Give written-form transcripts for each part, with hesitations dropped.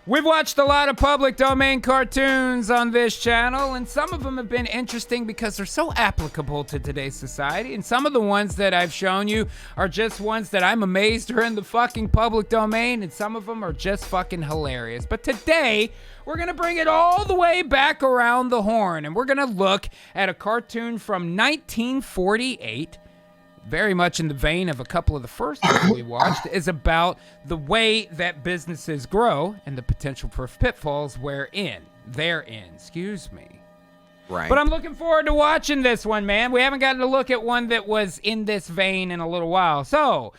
We've watched a lot of public domain cartoons on this channel, and some of them have been interesting because they're so applicable to today's society, and some of the ones that I've shown you are just ones that I'm amazed are in the fucking public domain, and some of them are just fucking hilarious. But today, we're gonna bring it all the way back around the horn, and we're gonna look at a cartoon from 1948, very much in the vein of a couple of the first ones we watched, is about the way that businesses grow and the potential for pitfalls they're in, excuse me. Right. But I'm looking forward to watching this one, man. We haven't gotten to look at one that was in this vein in a little while. So,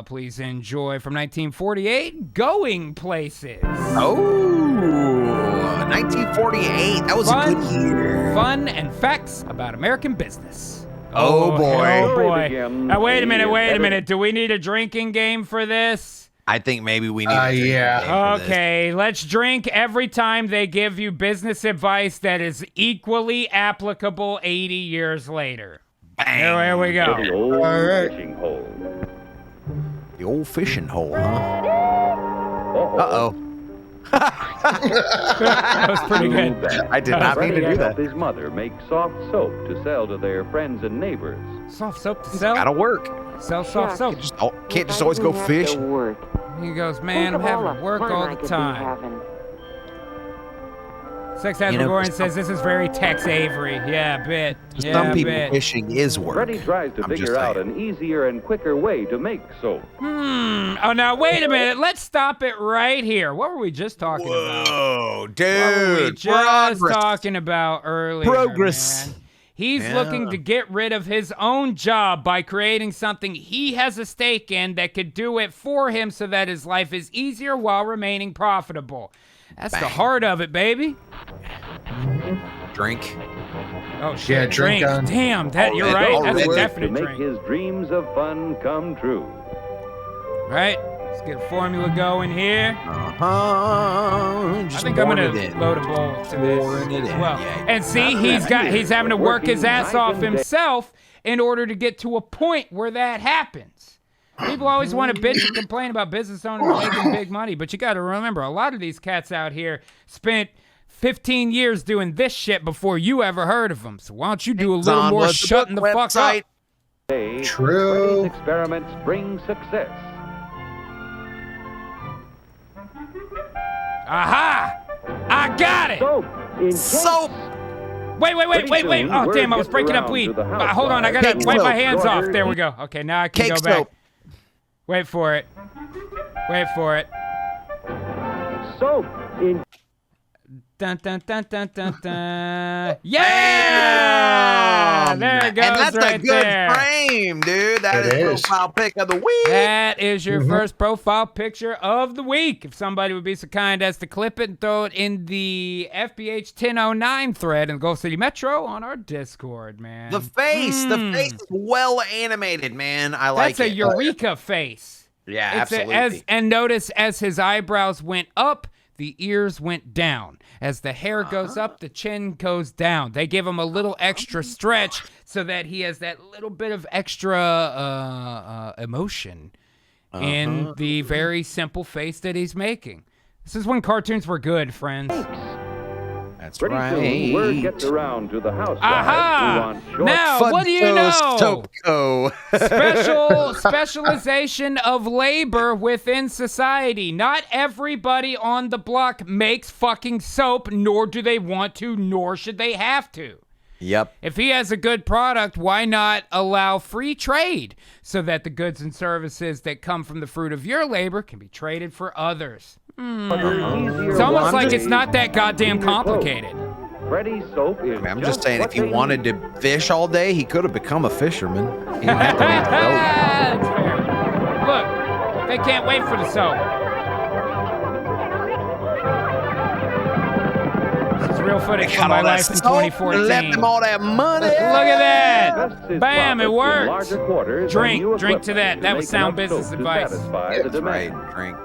please enjoy from 1948, Going Places. Oh, 1948. That was a good year. Fun and facts about American business. Oh, boy. Oh, boy. Now, wait a minute. Do we need a drinking game for this? I think maybe we need a drinking game for this. Okay, let's drink every time they give you business advice that is equally applicable 80 years later. Bang. Here we go. The old fishing hole. The old fishing hole, huh? Uh-oh. That was pretty good. I did not mean to do that. His mother make soft soap to sell to their friends and neighbors. Soft soap to sell? Gotta work. Sell soft soap. Can't just always go fish. He goes, man, I'm having to work all the time. Sex Gordon says this is very Tex Avery. Yeah, a bit. Some people fishing is work. Freddie tries to figure out an easier and quicker way to make soap. Oh, now, wait a minute. Let's stop it right here. What were we just talking about? Whoa, dude. What were we just talking about earlier? Progress. Man? He's looking to get rid of his own job by creating something he has a stake in that could do it for him so that his life is easier while remaining profitable. That's the heart of it, baby. Drink. Oh, shit. Yeah, drink. Damn, you're right. That's a definite to make drink. his dreams of fun come true. Right? Let's get a formula going here. I think I'm gonna load a bowl to this as well. And see, he's having to work his ass off himself in order to get to a point where that happens. People always want to bitch and complain about business owners making big money, but you got to remember, a lot of these cats out here spent 15 years doing this shit before you ever heard of them. So why don't you do a little more shutting the fuck up? True. Experiments bring success. Aha! I got it! Soap. Wait. Oh, damn, I was breaking up weed. Hold on, I gotta wipe my hands off. There we go. Okay, now I can go back. Wait for it. Soap. Dun, dun, dun, dun, dun, dun. Yeah! There it goes, and that's right a good there. frame, dude. That is profile pic of the week. That is your first profile picture of the week. If somebody would be so kind as to clip it and throw it in the FBH 1009 thread in Gulf City Metro on our Discord, man. The face is well animated, man. I like it. That's a eureka face. Yeah, absolutely. And notice as his eyebrows went up, the ears went down. As the hair goes up, the chin goes down. They give him a little extra stretch so that he has that little bit of extra emotion in the very simple face that he's making. This is when cartoons were good, friends. That's Pretty right. soon, word gets around to the house. Aha! Now, what do you know? Specialization of labor within society. Not everybody on the block makes fucking soap, nor do they want to, nor should they have to. Yep. If he has a good product, why not allow free trade so that the goods and services that come from the fruit of your labor can be traded for others? It's almost like it's not that goddamn complicated. Freddie soap is I'm just saying, if he wanted to fish all day, he could have become a fisherman. He didn't have to read soap. Look, they can't wait for the soap. This is real footage from my life in 2014. Left him all that money. Look at that. Bam, it works. worked. Drink to that. That was sound business advice. That's right. Drink.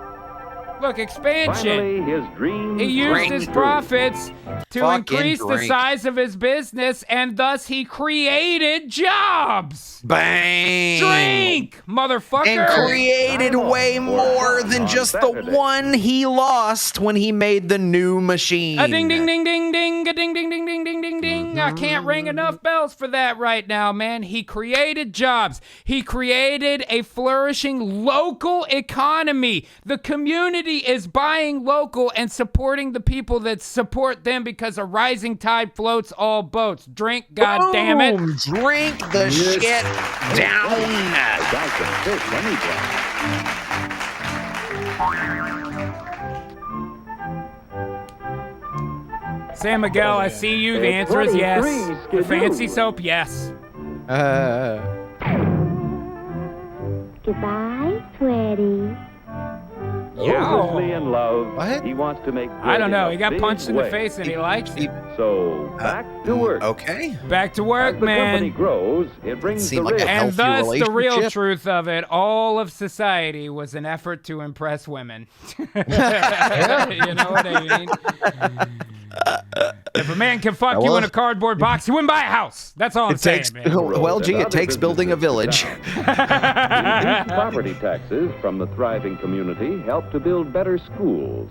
Look, expansion. Finally, his dream. He used Drink. his profits to Fucking increase the drink. size of his business, and thus he created jobs. Bang. Drink, motherfucker. And created way more than just the one he lost when he made the new machine. A ding, ding, ding, ding, ding, a ding, ding, ding, ding, ding, ding, ding. I can't ring enough bells for that right now, man. He created jobs. He created a flourishing local economy. The community is buying local and supporting the people that support them because a rising tide floats all boats. Drink, goddammit. Boom. Drink the shit down. Got some fish, let me guess. San Miguel, I see you. The answer is yes. The fancy soap, yes. Goodbye, sweetie. Hopelessly in love. What? He wants to make. I don't good know. in He a got big punched in the way. face and he likes it. So back to work. Okay. Back to work, As the company man. grows, it brings the Seemed like a risk. And healthy thus, the real relationship. truth of it, all of society was an effort to impress women. You know what I mean? If a man can fuck you in a cardboard box, he wouldn't buy a house. That's all I'm It saying, takes, man. well, gee, it takes building a village. Increased property taxes from the thriving community help to build better schools.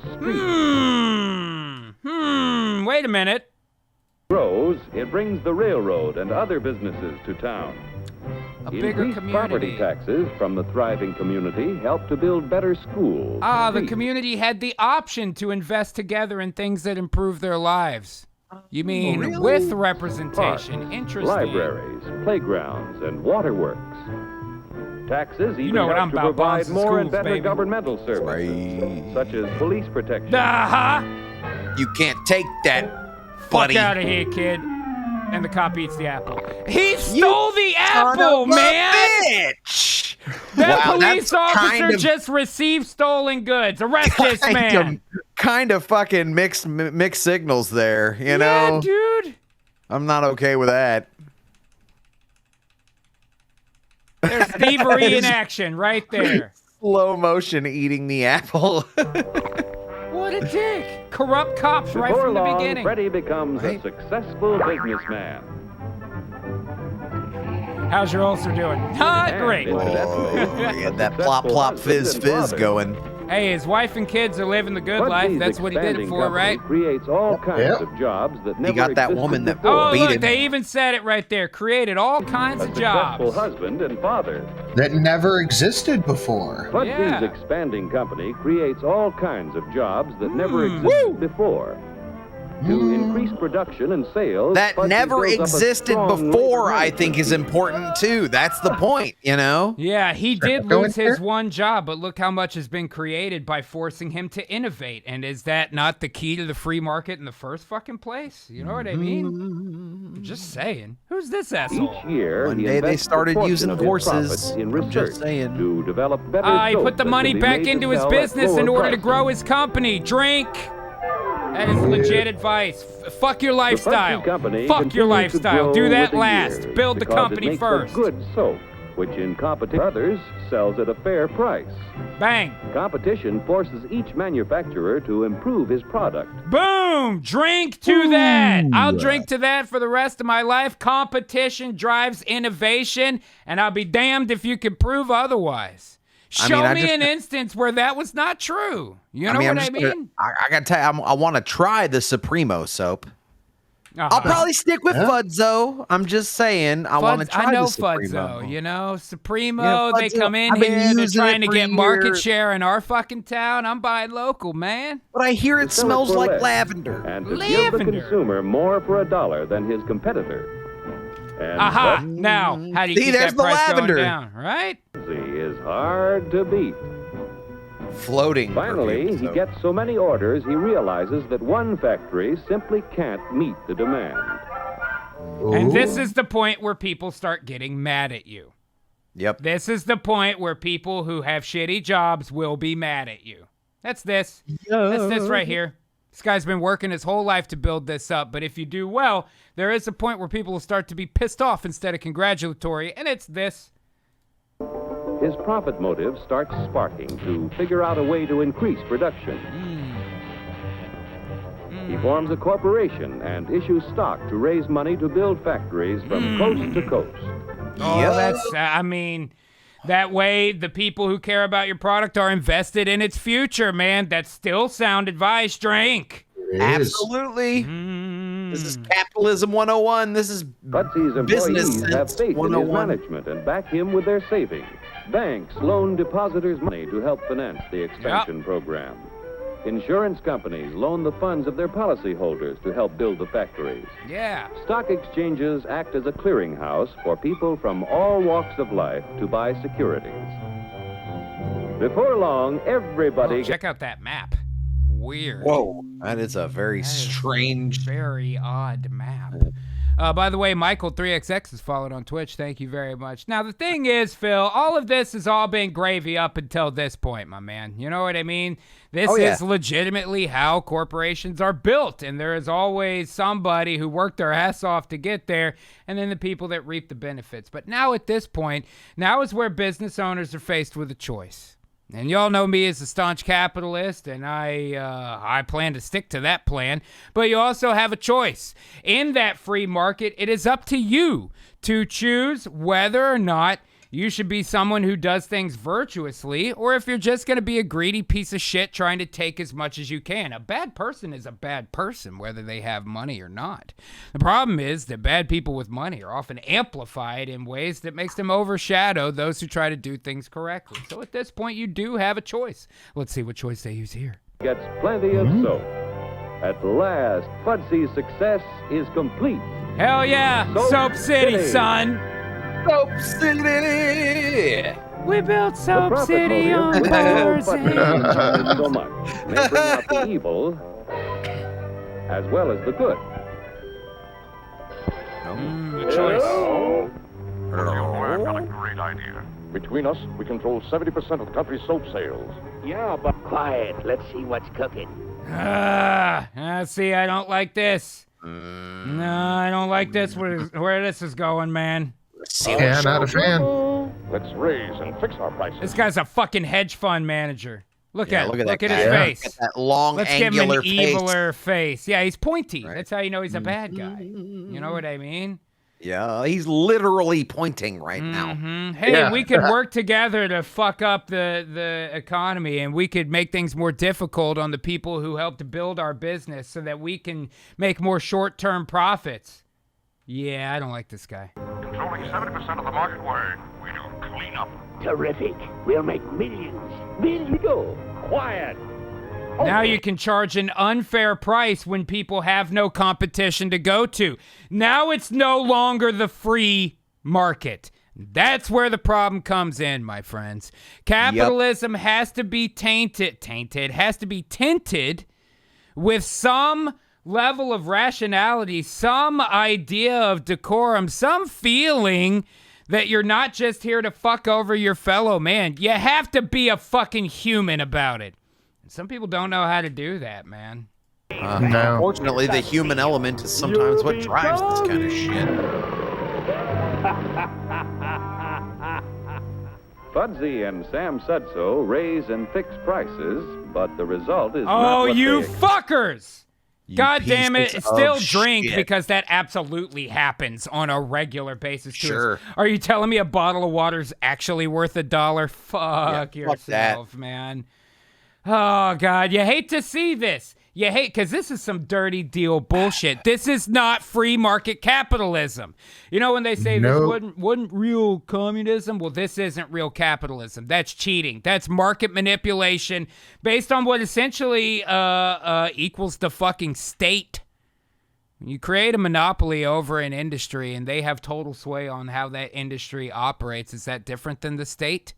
Wait a minute. Grows, it brings the railroad and other businesses to town. A bigger Increased property community. taxes from the thriving community help to build better schools. Ah, the streets, community had the option to invest together in things that improve their lives. You mean really? with parks, representation? Interesting. libraries, playgrounds, and waterworks. Taxes even know what help I'm to about, provide bombs in more and schools, better baby. governmental services, Right. such as police protection. Uh-huh. You can't take that, Fuck buddy. out of here, kid. And the cop eats the apple. He stole the Son apple, of a man! bitch. That Wow, police that's officer kind of- just received stolen goods. Arrest this man. Kind of fucking mixed signals there, you Yeah, know? dude. I'm not okay with that. There's thievery in action right there. Slow motion eating the apple. What a dick. Corrupt cops right Before from the long, beginning. Freddie becomes Right. a successful businessman. How's your ulcer doing? Not And great. incidentally, Oh, yeah, a that plop successful plop husband fizz and fizz father. going. Hey, his wife and kids are living the good life. Bugsey's That's what he did it expanding for, company right? Creates all kinds of jobs that never got that existed woman that- before. Oh, beat look, him. they even said it right there. Created all kinds A of successful jobs. husband and father. That never existed before. Bugsey's Yeah. expanding company creates all kinds of jobs that never Hmm. existed before. To increase production and sales, That Bugsey never builds up a existed strong before, labor I think, management is important too. That's the point, you know? Yeah, he did Go lose in his here. one job, but look how much has been created by forcing him to innovate. And is that not the key to the free market in the first fucking place? You know what I mean? I'm just saying. Who's this asshole? Each year, One he day they invests a started portion using of his horses. profits in I'm research just saying. to develop better He soap put the that money can be back made to into his sell at business in lower order to prices. grow his company. Drink. That is legit advice. Fuck your The lifestyle. Bugsey Company Fuck your continues to lifestyle. grow Do with that the last. years Build the because it company makes a first. good soap, which in competition with others sells at a fair price. Bang. Competition forces each manufacturer to improve his product. Boom! Drink to that. I'll drink to that for the rest of my life. Competition drives innovation, and I'll be damned if you can prove otherwise. Show I me just- an instance where that was not true. You know I'm what I just mean? gonna- I gotta tell you, I want to try the Supremo soap. Uh-huh. I'll probably stick with Fudzo. I'm just saying, I want to Fuds- try I know the Supremo. Fudzo, you know, Supremo, Yeah, they Fudzo, come in I've been here, they're using trying it to for get market years. share in our fucking town. I'm buying local, man. But I hear it Sell it smells for like less, lavender. And to give Lavender. the consumer more for $1 than his competitor. And Aha! Now, how do you See, keep there's that the price lavender. going down, right? Bugsey is hard to beat. Floating. Finally, perfume he soap. gets so many orders, he realizes that one factory simply can't meet the demand. And this is the point where people start getting mad at you. Yep. This is the point where people who have shitty jobs will be mad at you. That's this. That's this right here. This guy's been working his whole life to build this up, but if you do well, there is a point where people will start to be pissed off instead of congratulatory, and it's this. his profit motive starts sparking to figure out a way to increase production. He forms a corporation and issues stock to raise money to build factories from coast to coast. Oh, that's, I mean, that way the people who care about your product are invested in its future, man. That's still sound advice. Drink. Absolutely. This is capitalism 101. This is Futzy's business employees have sense faith in his 101. management and back him with their savings. Banks loan depositors money to help finance the expansion program. Insurance companies loan the funds of their policyholders to help build the factories. Yeah. Stock exchanges act as a clearinghouse for people from all walks of life to buy securities. Before long, everybody... Check out that map. Weird. Whoa, that is a very strange... Very odd map. By the way, Michael 3XX is followed on Twitch. Thank you very much. Now, the thing is, Phil, all of this has all been gravy up until this point, my man. You know what I mean? This is legitimately how corporations are built, and there is always somebody who worked their ass off to get there, and then the people that reap the benefits. But now at this point, now is where business owners are faced with a choice. And y'all know me as a staunch capitalist, and I plan to stick to that plan. But you also have a choice. In that free market, it is up to you to choose whether or not you should be someone who does things virtuously, or if you're just going to be a greedy piece of shit trying to take as much as you can. A bad person is a bad person, whether they have money or not. The problem is that bad people with money are often amplified in ways that makes them overshadow those who try to do things correctly. So at this point, you do have a choice. Let's see what choice they use here. Gets plenty of soap. At last, Futzy's success is complete. Hell yeah! Soap City, son! Soap City! We built The Soap profit City motive, on which bars Futzy and... enjoys so much, may bring out the evil as well as the good. The choice. I've got a great idea. Between us, we control 70% of the country's soap sales. Yeah, but quiet. Let's see what's cooking. See, I don't like this. No, I don't like this, where this is going, man. Yeah, not a fan. Let's raise and fix our prices. This guy's a fucking hedge fund manager. Look at his guy. face. Look at that long, Let's give him angular an face. eviler face. Yeah, he's pointy. Right. That's how you know he's a bad guy. You know what I mean? Yeah, he's literally pointing right now. Hey, we could work together to fuck up the economy, and we could make things more difficult on the people who help to build our business so that we can make more short-term profits. Yeah, I don't like this guy. Controlling 70% of the market way, we do cleanup. Terrific. We'll make millions. Millions. Go. Quiet. Now you can charge an unfair price when people have no competition to go to. Now it's no longer the free market. That's where the problem comes in, my friends. Capitalism has to be has to be tinted with some level of rationality, some idea of decorum, some feeling that you're not just here to fuck over your fellow man. You have to be a fucking human about it. Some people don't know how to do that, man. No. Unfortunately, the human element is sometimes what drives this kind of shit. Futzy and Sam Sudso raise and fix prices, but the result is not what you they fuckers! God damn it, pieces still of drink shit. because that absolutely happens on a regular basis to us. Sure. Are you telling me a bottle of water's actually worth $1? Fuck yourself, fuck that. man. Oh, God, you hate to see this. You hate, because this is some dirty deal bullshit. This is not free market capitalism. You know when they say this wasn't real communism? Well, this isn't real capitalism. That's cheating. That's market manipulation based on what essentially equals the fucking state. When you create a monopoly over an industry and they have total sway on how that industry operates, is that different than the state?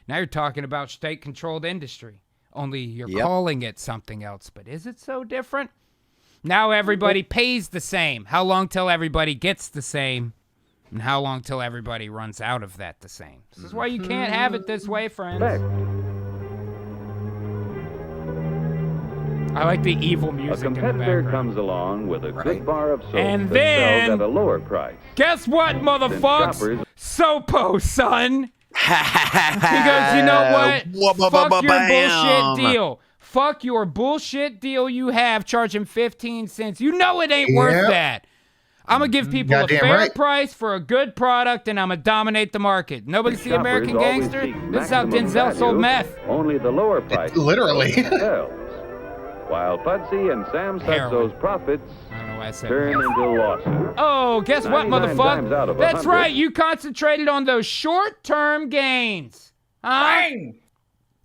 Now you're talking about state-controlled industry. Only you're calling it something else. But is it so different? Now everybody pays the same. How long till everybody gets the same? And how long till everybody runs out of that the same? This is why you can't have it this way, friends. I like the evil A music in the competitor background. comes along with a good bar of soap And that sells then- at a lower price. Guess what, motherfuckers? shoppers- Sopo, son. Because you know what? Fuck your bullshit deal. Fuck your bullshit deal you have charging 15 cents. You know it ain't worth that. I'm going to give people a fair price for a good product, and I'm going to dominate the market. Nobody see American Gangster? This is how Denzel sold meth. Only the lower price. Literally. While Pudsey and Sam Sutzo's profits turn into losses. Oh, guess what, motherfucker? That's right. You concentrated on those short-term gains. Huh?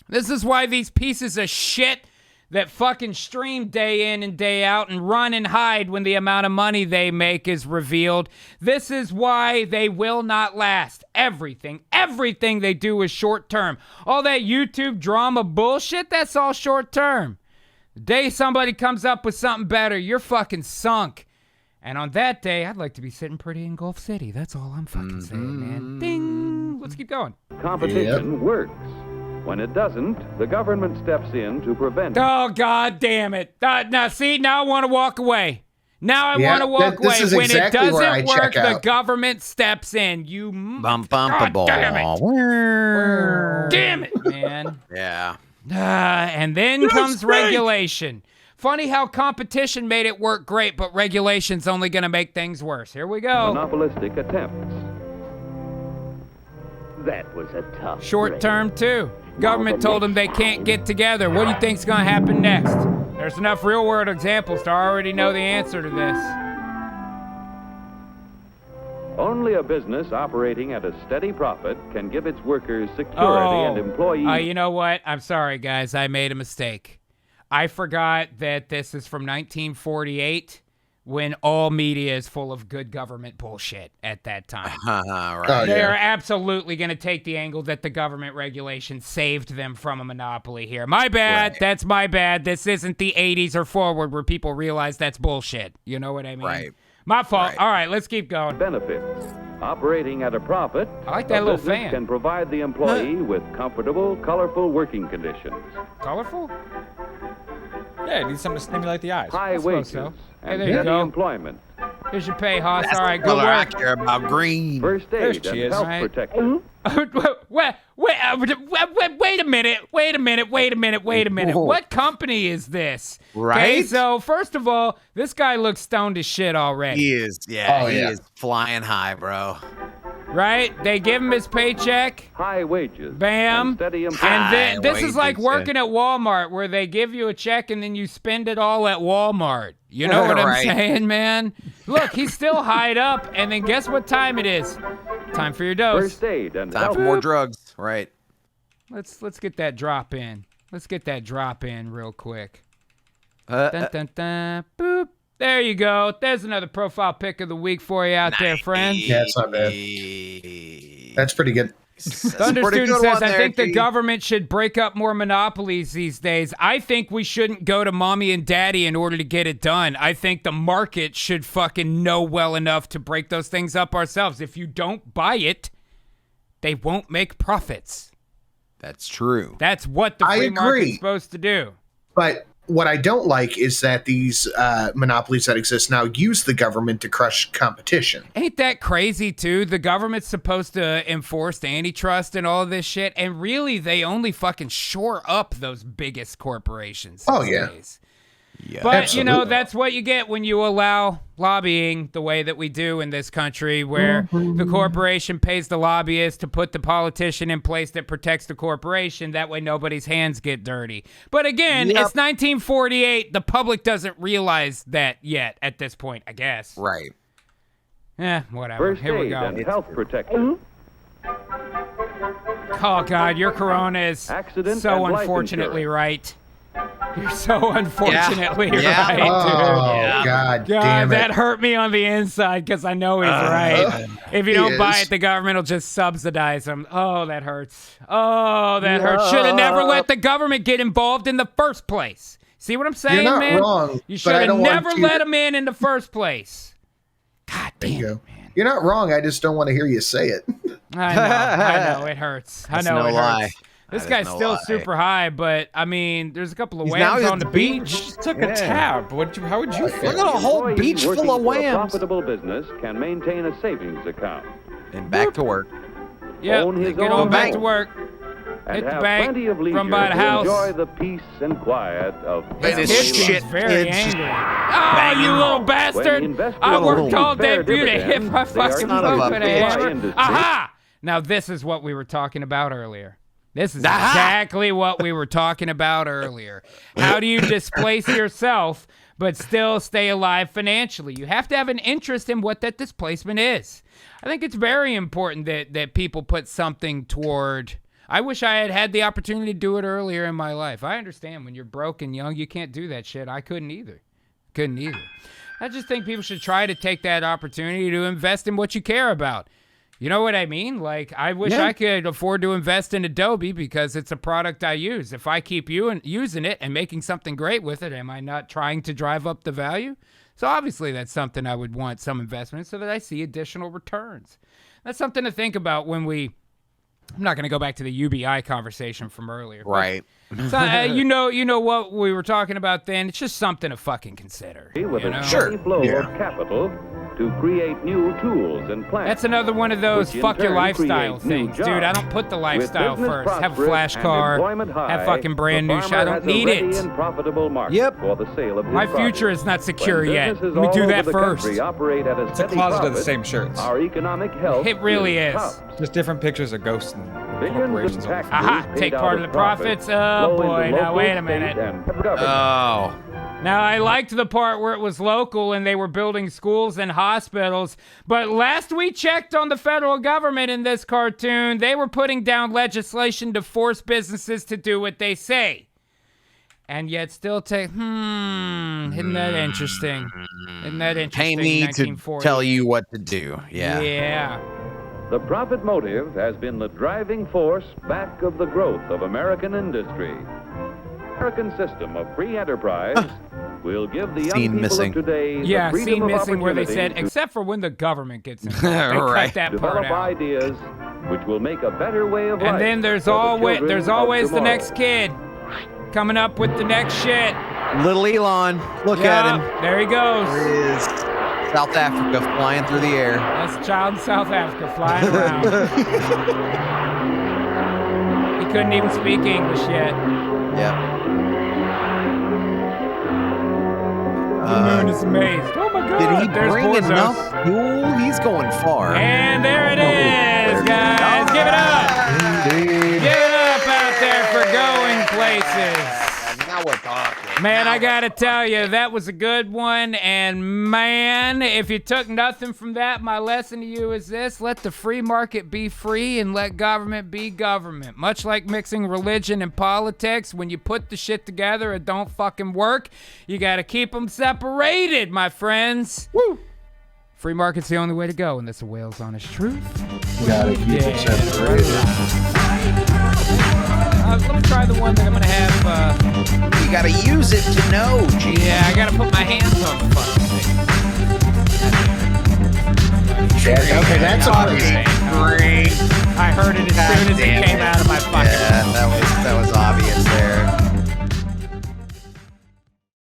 This is why these pieces of shit that fucking stream day in and day out and run and hide when the amount of money they make is revealed. This is why they will not last. Everything they do is short-term. All that YouTube drama bullshit, that's all short-term. The day somebody comes up with something better, you're fucking sunk. And on that day, I'd like to be sitting pretty in Gulf City. That's all I'm fucking saying, man. Ding! Let's keep going. Competition works. When it doesn't, the government steps in to prevent it. Oh, God damn it. Now I want to walk away. Now I want to walk away. When exactly it doesn't work, the government steps in. You damn it. Damn it, man. Yeah. And then comes regulation. Funny how competition made it work great, but regulation's only going to make things worse. Here we go. Monopolistic attempts. That was a tough Short term, too. Government told them they can't get together. What do you think's going to happen next? There's enough real-world examples to already know the answer to this. Only a business operating at a steady profit can give its workers security and employees. You know what? I'm sorry, guys. I made a mistake. I forgot that this is from 1948 when all media is full of good government bullshit at that time. Right. They're absolutely going to take the angle that the government regulation saved them from a monopoly here. My bad. Right. That's my bad. This isn't the 80s or forward where people realize that's bullshit. You know what I mean? Right. My fault. All right, let's keep going. Benefits. Operating at a profit, I like that little fan. Can provide the employee with comfortable, colorful working conditions. Colorful? Yeah, it needs something to stimulate the eyes. High wages and there you go. employment. Here's your pay, Hoss. That's all right, the good color I work. care about, green. First aid and health Right. protection. Wait a minute. Whoa. What company is this? Right? Okay, so first of all, this guy looks stoned as shit already. He is, he is flying high, bro. Right? They give him his paycheck. High wages. Bam. And steady And employment. then this is like working at Walmart where they give you a check and then you spend it all at Walmart. You know what I'm saying, man? Look, he's still highed up, and then guess what time it is? Time for your dose. First aid and Time health for more drugs, right? Let's get that drop in. Let's get that drop in real quick. Dun, dun, dun, boop. There you go. There's another profile pic of the week for you out there, friends. Yeah, it's not bad. That's pretty good. Thunder Student says, I think the government should break up more monopolies these days. I think we shouldn't go to mommy and daddy in order to get it done. I think the market should fucking know well enough to break those things up ourselves. If you don't buy it, they won't make profits. That's true. That's what the free market's supposed to do. But what I don't like is that these monopolies that exist now use the government to crush competition. Ain't that crazy, too? The government's supposed to enforce the antitrust and all of this shit, and really, they only fucking shore up those biggest corporations these days. Yeah, but, absolutely. you know, that's what you get when you allow lobbying the way that we do in this country, where the corporation pays the lobbyist to put the politician in place that protects the corporation. That way nobody's hands get dirty. But again, it's 1948. The public doesn't realize that yet at this point, I guess. Right. Whatever. First Here we aid go. and health protection. Oh, God, your corona is Accident so and life unfortunately insurance. right. You're so unfortunately Yeah. right, Oh, dude. God damn God, it. that hurt me on the inside because I know he's right. If you don't buy is. it, the government will just subsidize him. Oh, that hurts. Oh, that hurts. Should have never let the government get involved in the first place. See what I'm saying, You're not man? wrong, You but should I have don't want never you let to- him in the first place. God There you damn, go. You're not wrong. I just don't want to hear you say it. I know, it hurts. That's I know no it lie. hurts. This That guy's is no still lie. super high, but I mean, there's a couple of Now whams he's on the at the beach. Just took a tab. How would you feel? Look at a whole Employees beach working full of for a whams. profitable business can maintain a savings account. And back to work. Yep. own his Get own on back to home, work. and Hit the have bank, plenty of leisure run by the to house. enjoy the peace and quiet of Man, family it's Kid life. shit. seems very kids. angry. Oh, you little When bastard! investors I worked receive all fair day for you to hit dividends, my they are fucking Son of a boat with a bitch. hammer. Industry. Aha! Now this is what we were talking about earlier. This is exactly what we were talking about earlier. How do you displace yourself but still stay alive financially? You have to have an interest in what that displacement is. I think it's very important that people put something toward. I wish I had had the opportunity to do it earlier in my life. I understand when you're broke and young, you can't do that shit. I couldn't either. I just think people should try to take that opportunity to invest in what you care about. You know what I mean? Like, I wish I could afford to invest in Adobe because it's a product I use. If I keep using it and making something great with it, am I not trying to drive up the value? So obviously that's something I would want some investment so that I see additional returns. That's something to think about when I'm not going to go back to the UBI conversation from earlier. Right. So, you know what we were talking about then? It's just something to fucking consider. With you a know? steady flow of capital to create new tools and plans. That's another one of those which in fuck your turn lifestyle create new things. Dude, I don't put the lifestyle business first. Have a prosperous flash and car, employment high, have fucking brand new the shit. I farmer don't has a need ready it. and profitable market Yep. for the sale of his My produce. future is not secure When yet. businesses Let me all do over that the first. country operate at a It's a steady closet of the profit, same shirts. Our economic health It really is. topped. Just different pictures of ghosts and Billions corporations. of on the taxes front. Aha, paid take out part of the profits. Oh, flow into boy, now local, wait a state, minute. and government. Oh. Now, I liked the part where it was local and they were building schools and hospitals, but last we checked on the federal government in this cartoon, they were putting down legislation to force businesses to do what they say. And yet still take, isn't that interesting? Isn't that interesting? Pay me to 1940. tell you what to do. Yeah. Yeah. The profit motive has been the driving force back of the growth of American industry. American system of free enterprise will give the young Scene people missing. of today Yeah, the freedom scene of missing where they said, opportunity to except for when the government gets involved. They Right. cut that part develop out. ideas which will make a better way of life. And then there's for the always children of always the tomorrow. next kid coming up with the next shit. Little Elon. Look at him. There he goes. There he is. South Africa flying through the air. That's a child in South Africa flying around. He couldn't even speak English yet. Yep. The moon is amazed. Oh my God! Did he there's bring Borzos. enough fuel? He's going far. And there it is, guys. Give it up. Indeed. Give it up out there for going places. Now we're talking. Man, I gotta tell you, that was a good one. And man, if you took nothing from that, my lesson to you is this: let the free market be free and let government be government. Much like mixing religion and politics, when you put the shit together, it don't fucking work. You gotta keep them separated, my friends. Woo! Free market's the only way to go, and that's a Wales Honest Truth. Gotta keep it separated. Let me try the one that I'm gonna have. You gotta use it to know, G. Yeah, I gotta put my hands on the fucking thing. Okay, that's All already right.